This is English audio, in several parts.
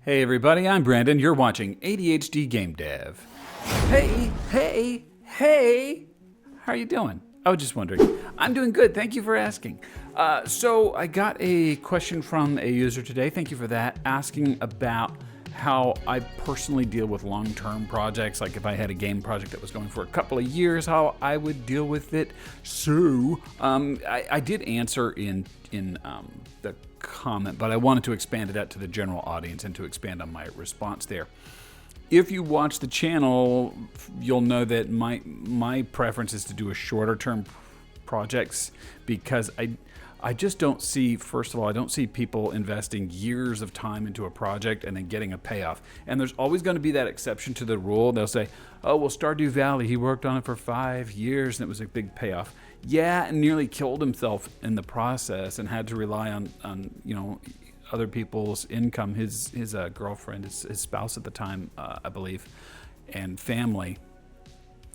Hey everybody, I'm Brandon. You're watching ADHD Game Dev. Hey! How are you doing? I was just wondering. I'm doing good. Thank you for asking. So I got a question from a user today. Thank you for that. Asking about how I personally deal with long-term projects. Like if I had a game project that was going for a couple of years, how I would deal with it. So I did answer in the comment, but I wanted to expand it out to the general audience and to expand on my response there. If you watch the channel, you'll know that my preference is to do a shorter term projects because I just don't see, first of all, I don't see people investing years of time into a project and then getting a payoff. And there's always going to be that exception to the rule. They'll say, oh, well, Stardew Valley, he worked on it for 5 years and it was a big payoff. Yeah, and nearly killed himself in the process and had to rely on other people's income, his girlfriend, his spouse at the time, I believe, and family.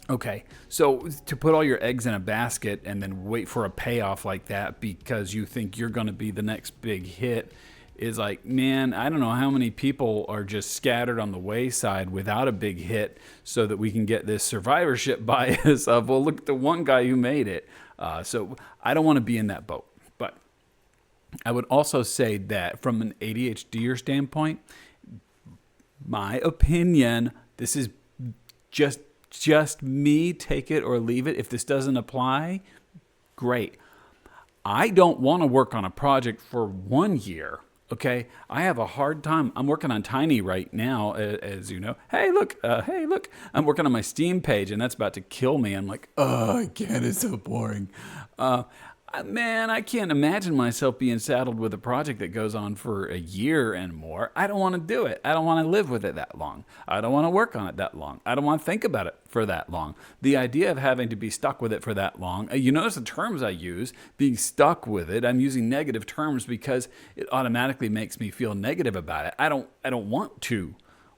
Okay, so to put all your eggs in a basket and then wait for a payoff like that because you think you're going to be the next big hit is like, man, I don't know how many people are just scattered on the wayside without a big hit so that we can get this survivorship bias of, well, look at the one guy who made it. So I don't want to be in that boat. But I would also say that from an ADHDer standpoint, my opinion, this is just me, take it or leave it. If this doesn't apply, great. I don't want to work on a project for 1 year. Okay, I have a hard time. I'm working on Tiny right now, as you know. Hey, look, I'm working on my Steam page, and that's about to kill me. I'm like, oh, I can't. It's so boring. Man, I can't imagine myself being saddled with a project that goes on for a year and more. I don't want to do it. I don't want to live with it that long. I don't want to work on it that long. I don't want to think about it for that long. The idea of having to be stuck with it for that long, you notice the terms I use, being stuck with it, I'm using negative terms because it automatically makes me feel negative about it. I don't want to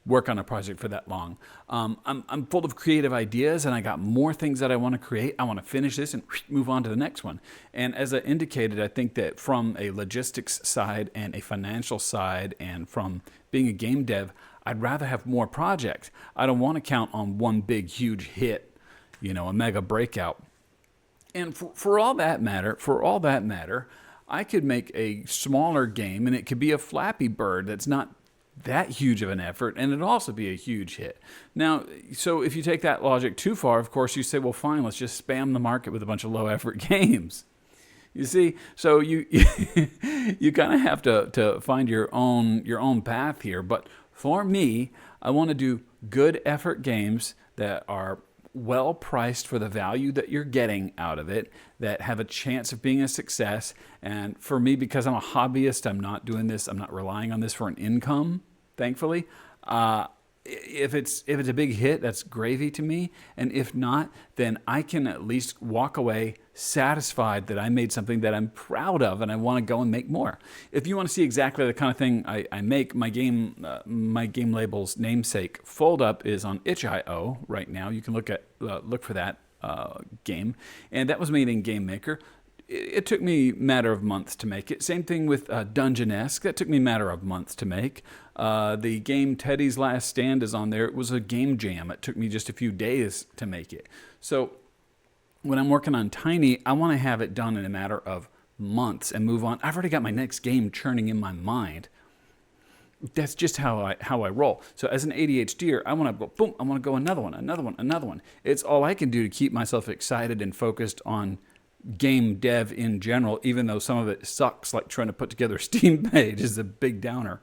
work on a project for that long. I'm full of creative ideas and I got more things that I want to create. I want to finish this and move on to the next one. And as I indicated, I think that from a logistics side and a financial side and from being a game dev, I'd rather have more projects. I don't want to count on one big, huge hit, a mega breakout. And for all that matter, I could make a smaller game and it could be a Flappy Bird that's not that huge of an effort, and it'd also be a huge hit. Now, so if you take that logic too far, of course, you say, well, fine, let's just spam the market with a bunch of low-effort games. You see, so you kind of have to find your own path here. But for me, I want to do good effort games that are well priced for the value that you're getting out of it, that have a chance of being a success. And for me, because I'm a hobbyist, I'm not doing this, I'm not relying on this for an income, thankfully. If it's a big hit, that's gravy to me. And if not, then I can at least walk away satisfied that I made something that I'm proud of and I want to go and make more. If you want to see exactly the kind of thing I make, my game label's namesake Fold Up is on itch.io right now. You can look for that game. And that was made in Game Maker. It took me a matter of months to make it. Same thing with Dungeonesque. That took me a matter of months to make. The game Teddy's Last Stand is on there. It was a game jam. It took me just a few days to make it. So when I'm working on Tiny, I want to have it done in a matter of months and move on. I've already got my next game churning in my mind. That's just how I roll. So as an ADHDer, I want to go, boom, I want to go another one. It's all I can do to keep myself excited and focused on game dev in general, even though some of it sucks, like trying to put together a Steam page is a big downer.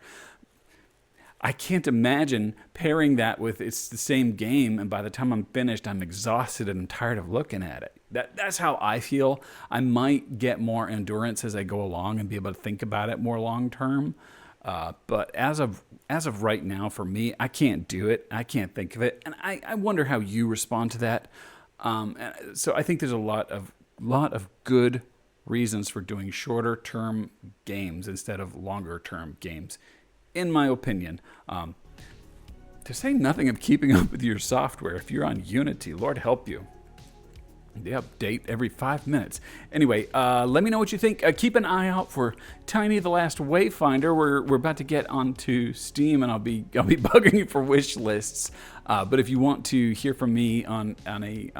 I can't imagine pairing that with it's the same game, and by the time I'm finished, I'm exhausted and I'm tired of looking at it. That's how I feel. I might get more endurance as I go along and be able to think about it more long term. But as of right now, for me, I can't do it. I can't think of it, and I wonder how you respond to that. So I think there's a lot of good reasons for doing shorter term games instead of longer term games, in my opinion. To say nothing of keeping up with your software. If you're on Unity, Lord help you. They update every 5 minutes. Anyway, let me know what you think. Keep an eye out for Tiny the Last Wayfinder. We're about to get onto Steam, and I'll be bugging you for wish lists. But if you want to hear from me on a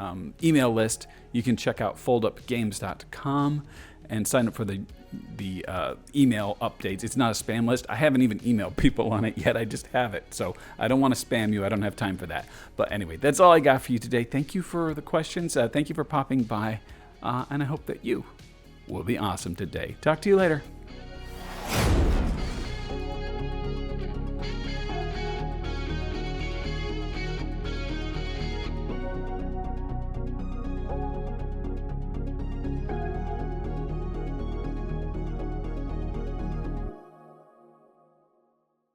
email list, you can check out foldupgames.com and sign up for the email updates. It's not a spam list. I haven't even emailed people on it yet. I just have it. So I don't want to spam you. I don't have time for that. But anyway, that's all I got for you today. Thank you for the questions. Thank you for popping by. And I hope that you will be awesome today. Talk to you later.